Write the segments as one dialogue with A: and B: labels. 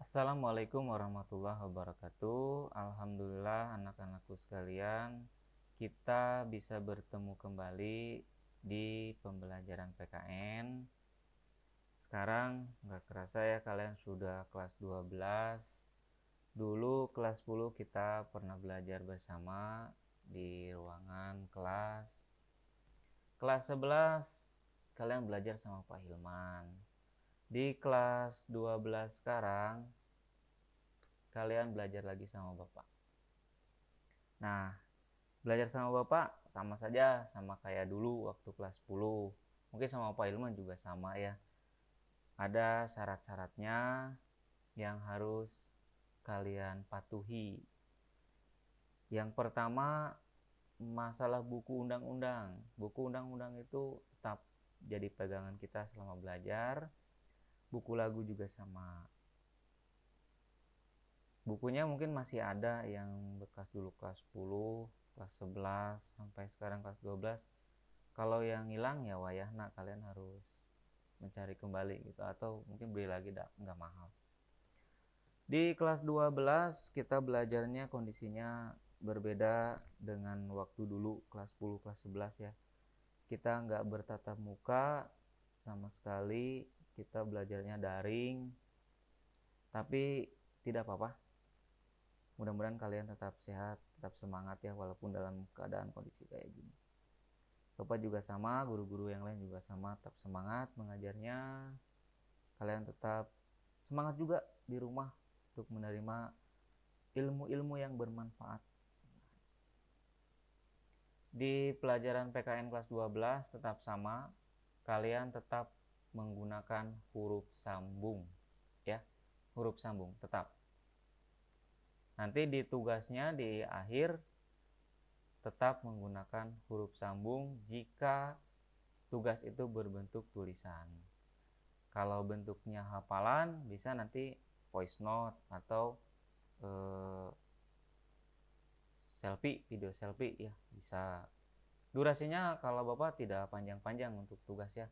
A: Assalamualaikum warahmatullahi wabarakatuh. Alhamdulillah anak-anakku sekalian, kita bisa bertemu kembali di pembelajaran PKN. Sekarang nggak kerasa ya kalian sudah kelas 12. Dulu kelas 10 kita pernah belajar bersama di ruangan kelas. Kelas 11 kalian belajar sama Pak Hilman. Di kelas 12 sekarang kalian belajar lagi sama Bapak. Nah, belajar sama Bapak sama saja sama kayak dulu waktu kelas 10. Mungkin sama Pak Ilman juga sama ya. Ada syarat-syaratnya yang harus kalian patuhi. Yang pertama, masalah buku undang-undang. Buku undang-undang itu tetap jadi pegangan kita selama belajar. Buku lagu juga sama. Bukunya mungkin masih ada yang bekas dulu kelas 10, kelas 11 sampai sekarang kelas 12. Kalau yang hilang ya wayahna kalian harus mencari kembali gitu, atau mungkin beli lagi, nggak mahal. Di kelas 12 kita belajarnya kondisinya berbeda dengan waktu dulu kelas 10, kelas 11 ya. Kita nggak bertatap muka sama sekali, kita belajarnya daring. Tapi tidak apa-apa. Mudah-mudahan kalian tetap sehat, tetap semangat ya walaupun dalam keadaan kondisi kayak gini. Bapak juga sama, guru-guru yang lain juga sama, tetap semangat mengajarnya. Kalian tetap semangat juga di rumah untuk menerima ilmu-ilmu yang bermanfaat. Di pelajaran PKN kelas 12 tetap sama, kalian tetap menggunakan huruf sambung ya. Huruf sambung tetap. Nanti di tugasnya di akhir tetap menggunakan huruf sambung jika tugas itu berbentuk tulisan. Kalau bentuknya hafalan bisa nanti voice note atau selfie, video selfie ya bisa. Durasinya kalau Bapak tidak panjang-panjang untuk tugas ya.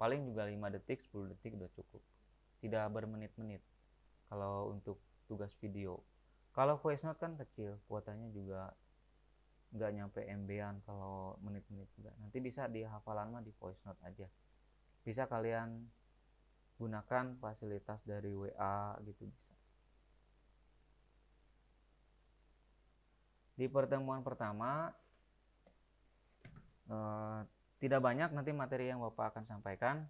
A: Paling juga 5 detik, 10 detik udah cukup. Tidak bermenit-menit kalau untuk tugas video. Kalau voice note kan kecil, kuotanya juga nggak nyampe MB-an kalau menit-menit juga. Nanti bisa di hafalan mah di voice note aja. Bisa kalian gunakan fasilitas dari WA gitu bisa. Di pertemuan pertama tidak banyak nanti materi yang Bapak akan sampaikan.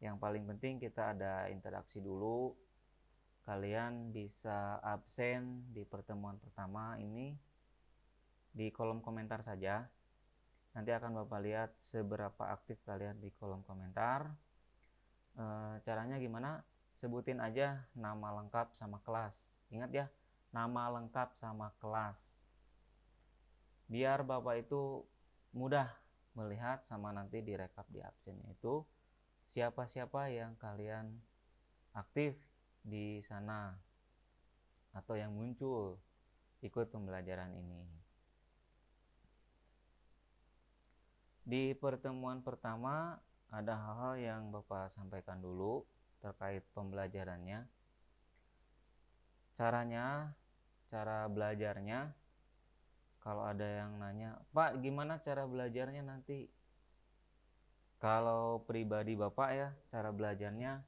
A: Yang paling penting kita ada interaksi dulu. Kalian bisa absen di pertemuan pertama ini di kolom komentar saja. Nanti akan Bapak lihat seberapa aktif kalian di kolom komentar. Caranya gimana? Sebutin aja nama lengkap sama kelas. Ingat ya, nama lengkap sama kelas. Biar Bapak itu mudah melihat sama nanti direkap di absennya itu siapa-siapa yang kalian aktif di sana atau yang muncul ikut pembelajaran ini. Di pertemuan pertama ada hal-hal yang Bapak sampaikan dulu terkait pembelajarannya. Cara belajarnya, kalau ada yang nanya, Pak gimana cara belajarnya nanti? Kalau pribadi Bapak ya, cara belajarnya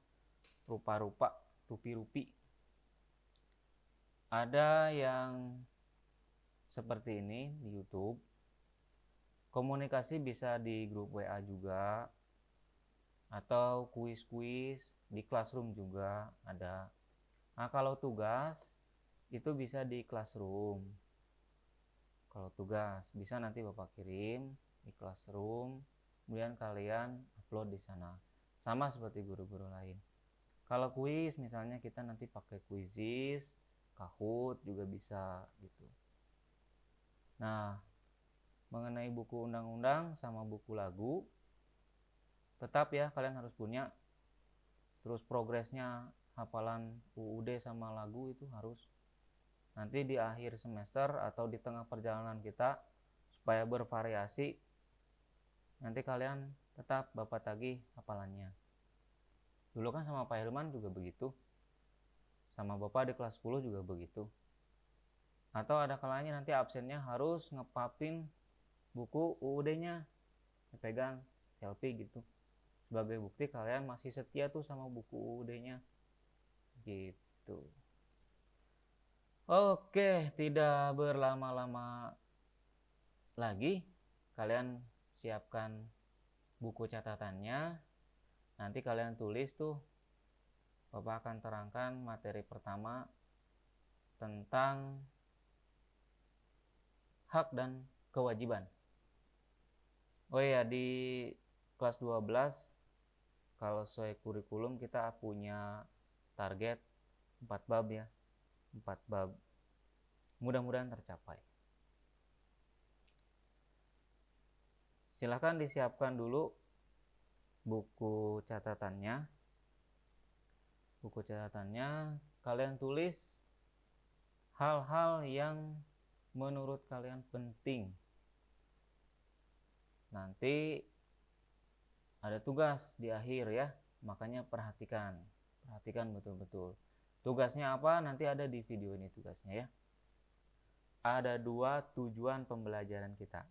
A: rupa-rupa, rupi-rupi. Ada yang seperti ini di YouTube. Komunikasi bisa di grup WA juga, atau kuis-kuis di Classroom juga ada. Nah, kalau tugas itu bisa di Classroom. Kalau tugas bisa nanti Bapak kirim di Classroom, kemudian kalian upload di sana. Sama seperti guru-guru lain. Kalau kuis misalnya kita nanti pakai Quizizz, Kahoot juga bisa gitu. Nah, mengenai buku undang-undang sama buku lagu, tetap ya kalian harus punya. Terus progresnya hafalan UUD sama lagu itu harus. Nanti di akhir semester atau di tengah perjalanan kita supaya bervariasi, nanti kalian tetap Bapak tagih hafalannya. Dulu kan sama Pak Hilman juga begitu. Sama Bapak di kelas 10 juga begitu. Atau ada kalanya nanti absennya harus ngepapin buku UUD-nya, pegang selfie gitu. Sebagai bukti kalian masih setia tuh sama buku UUD-nya. Gitu. Oke, tidak berlama-lama lagi, kalian siapkan buku catatannya. Nanti kalian tulis tuh, Bapak akan terangkan materi pertama tentang hak dan kewajiban. Oh iya, di kelas 12 kalau sesuai kurikulum kita punya target 4 bab ya. 4 bab. Mudah-mudahan tercapai. Silahkan disiapkan dulu buku catatannya. Buku catatannya kalian tulis hal-hal yang menurut kalian penting. Nanti ada tugas di akhir ya, makanya perhatikan betul-betul. Tugasnya apa? Nanti ada di video ini tugasnya ya. Ada 2 tujuan pembelajaran kita.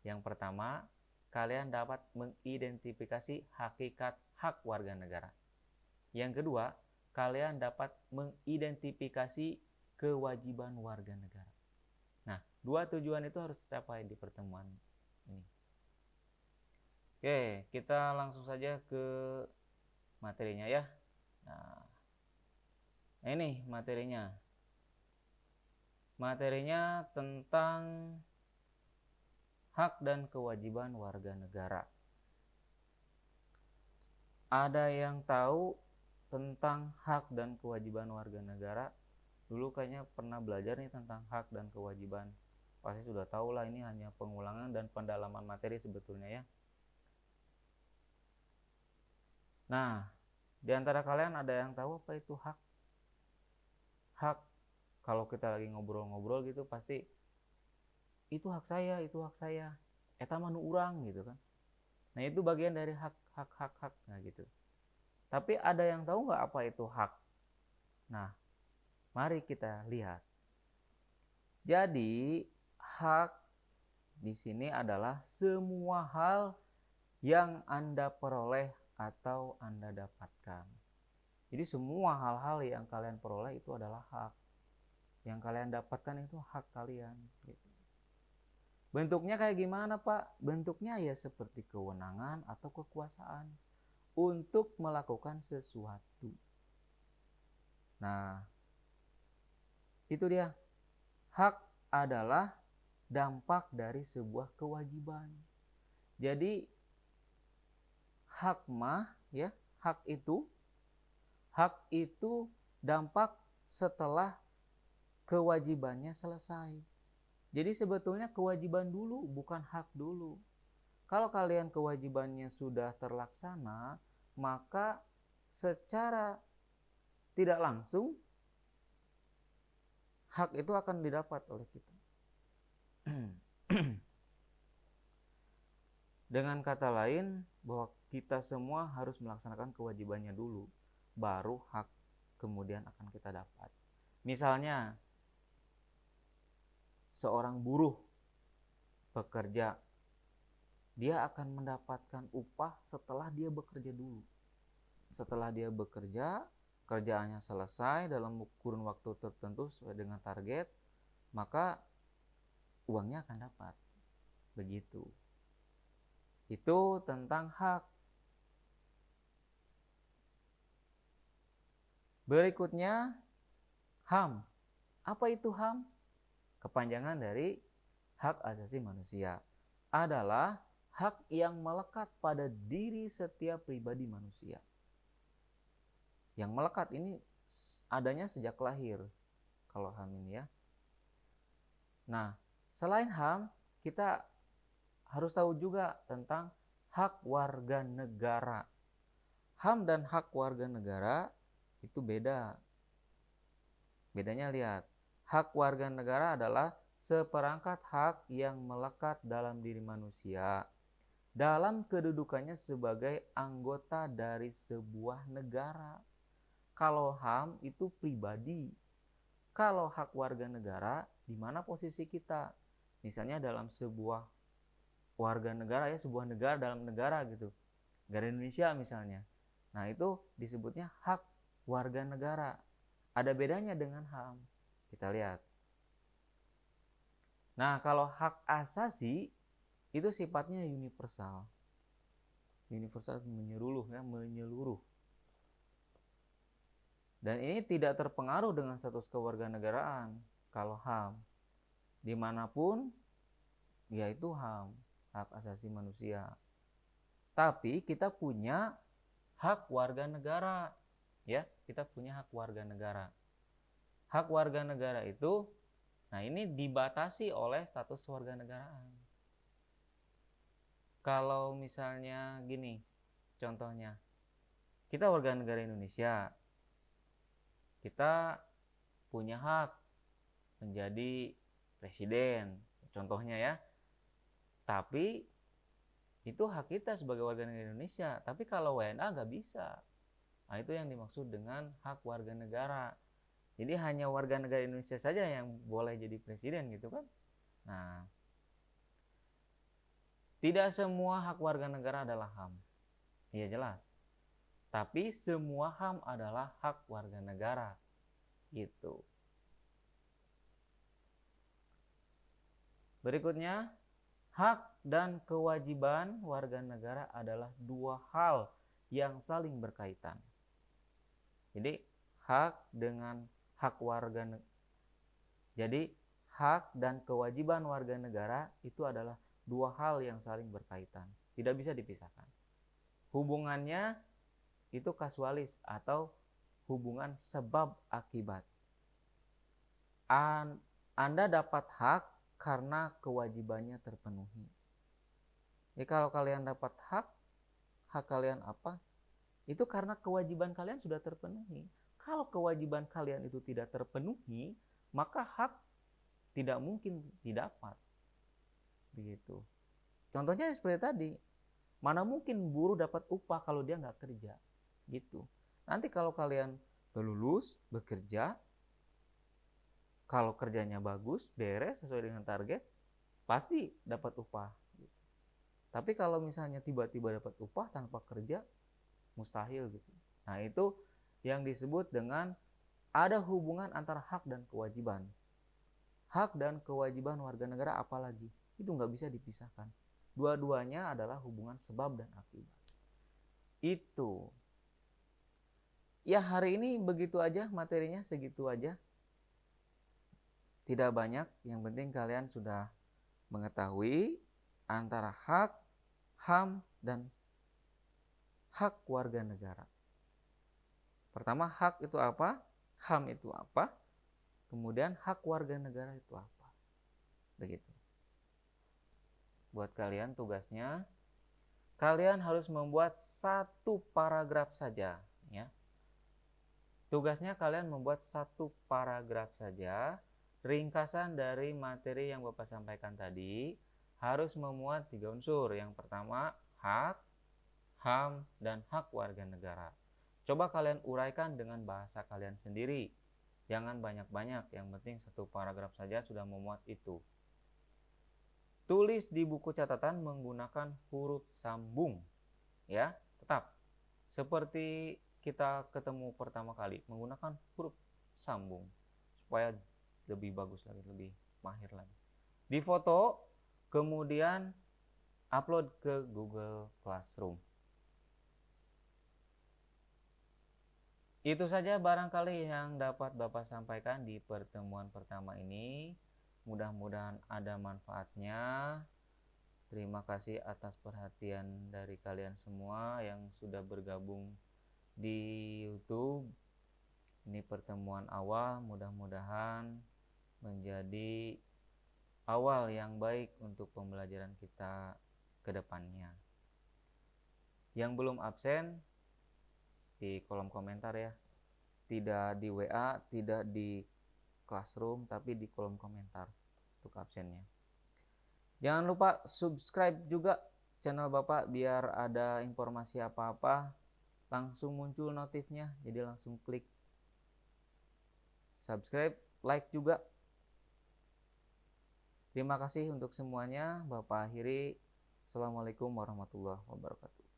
A: Yang pertama, kalian dapat mengidentifikasi hakikat hak warga negara. Yang kedua, kalian dapat mengidentifikasi kewajiban warga negara. Nah, 2 tujuan itu harus tercapai di pertemuan ini. Oke, kita langsung saja ke materinya ya. Nah, ini materinya. Materinya tentang hak dan kewajiban warga negara. Ada yang tahu tentang hak dan kewajiban warga negara? Dulu kayaknya pernah belajar nih tentang hak dan kewajiban. Pasti sudah tahu lah, ini hanya pengulangan dan pendalaman materi sebetulnya ya. Nah, di antara kalian ada yang tahu apa itu hak? Hak, kalau kita lagi ngobrol-ngobrol gitu pasti itu hak saya, eta mah nu urang gitu kan. Nah, itu bagian dari hak. Nah gitu. Tapi ada yang tahu nggak apa itu hak? Nah, mari kita lihat. Jadi, hak di sini adalah semua hal yang Anda peroleh atau Anda dapatkan. Jadi semua hal-hal yang kalian peroleh itu adalah hak. Yang kalian dapatkan itu hak kalian. Gitu. Bentuknya kayak gimana Pak? Bentuknya ya seperti kewenangan atau kekuasaan untuk melakukan sesuatu. Nah, itu dia. Hak adalah dampak dari sebuah kewajiban. Jadi hak mah ya, hak itu dampak setelah kewajibannya selesai. Jadi sebetulnya kewajiban dulu, bukan hak dulu. Kalau kalian kewajibannya sudah terlaksana, maka secara tidak langsung hak itu akan didapat oleh kita. Dengan kata lain, bahwa kita semua harus melaksanakan kewajibannya dulu, baru hak kemudian akan kita dapat. Misalnya, seorang buruh bekerja, dia akan mendapatkan upah setelah dia bekerja dulu. Setelah dia bekerja, kerjaannya selesai dalam kurun waktu tertentu sesuai dengan target, maka uangnya akan dapat. Begitu. Itu tentang hak. Berikutnya, HAM. Apa itu HAM? Kepanjangan dari hak asasi manusia. Adalah hak yang melekat pada diri setiap pribadi manusia. Yang melekat ini adanya sejak lahir. Kalau HAM ini ya. Nah, selain HAM, kita harus tahu juga tentang hak warga negara. HAM dan hak warga negara itu beda. Bedanya lihat. Hak warga negara adalah seperangkat hak yang melekat dalam diri manusia dalam kedudukannya sebagai anggota dari sebuah negara. Kalau HAM itu pribadi. Kalau hak warga negara, di mana posisi kita? Misalnya dalam sebuah warga negara ya, sebuah negara dalam negara gitu. Negara Indonesia misalnya. Nah, itu disebutnya hak warga negara. Ada bedanya dengan HAM. Kita lihat. Nah, kalau hak asasi itu sifatnya universal. Universal menyeluruh ya, menyeluruh. Dan ini tidak terpengaruh dengan status kewarganegaraan. Kalau HAM, dimanapun, yaitu HAM, hak asasi manusia. Tapi kita punya hak warga negara, ya, kita punya hak warga negara. Hak warga negara itu, nah ini dibatasi oleh status warga negaraan. Kalau misalnya gini, contohnya, kita warga negara Indonesia, kita punya hak menjadi presiden, contohnya ya. Tapi itu hak kita sebagai warga negara Indonesia. Tapi kalau WNA nggak bisa. Nah, itu yang dimaksud dengan hak warga negara. Jadi hanya warga negara Indonesia saja yang boleh jadi presiden gitu kan. Nah, tidak semua hak warga negara adalah HAM. Iya jelas. Tapi semua HAM adalah hak warga negara. Gitu. Berikutnya, hak dan kewajiban warga negara adalah dua hal yang saling berkaitan. Jadi, hak dengan hak warga negara. Jadi, hak dan kewajiban warga negara itu adalah dua hal yang saling berkaitan. Tidak bisa dipisahkan. Hubungannya itu kasualis atau hubungan sebab akibat. Anda dapat hak karena kewajibannya terpenuhi. Jadi kalau kalian dapat hak kalian apa? Itu karena kewajiban kalian sudah terpenuhi. Kalau kewajiban kalian itu tidak terpenuhi, maka hak tidak mungkin didapat. Begitu. Contohnya seperti tadi, mana mungkin buruh dapat upah kalau dia nggak kerja, gitu. Nanti kalau kalian lulus, bekerja, kalau kerjanya bagus, beres, sesuai dengan target, pasti dapat upah. Tapi kalau misalnya tiba-tiba dapat upah tanpa kerja, mustahil gitu. Nah, itu yang disebut dengan ada hubungan antara hak dan kewajiban. Hak dan kewajiban warga negara apalagi, itu nggak bisa dipisahkan. Dua-duanya adalah hubungan sebab dan akibat. Itu. Ya, hari ini begitu aja materinya, segitu aja. Tidak banyak, yang penting kalian sudah mengetahui antara hak, HAM, dan hak warga negara. Pertama, hak itu apa? HAM itu apa? Kemudian hak warga negara itu apa? Begitu. Buat kalian tugasnya, kalian harus membuat satu paragraf saja, ya. Tugasnya kalian membuat satu paragraf saja, ringkasan dari materi yang Bapak sampaikan tadi, harus memuat 3 unsur. Yang pertama, hak, HAM, dan hak warga negara. Coba kalian uraikan dengan bahasa kalian sendiri. Jangan banyak-banyak, yang penting satu paragraf saja sudah memuat itu. Tulis di buku catatan menggunakan huruf sambung. Ya, tetap. Seperti kita ketemu pertama kali, menggunakan huruf sambung. Supaya lebih bagus lagi, lebih mahir lagi. Di foto, kemudian upload ke Google Classroom. Itu saja barangkali yang dapat Bapak sampaikan di pertemuan pertama ini. Mudah-mudahan ada manfaatnya. Terima kasih atas perhatian dari kalian semua yang sudah bergabung di YouTube. Ini pertemuan awal, mudah-mudahan menjadi awal yang baik untuk pembelajaran kita ke depannya. Yang belum absen, di kolom komentar ya, tidak di WA, tidak di Classroom, tapi di kolom komentar untuk absennya. Jangan lupa subscribe juga channel Bapak biar ada informasi apa-apa langsung muncul notifnya, jadi langsung klik subscribe, like juga. Terima kasih untuk semuanya. Bapak akhiri. Assalamualaikum warahmatullahi wabarakatuh.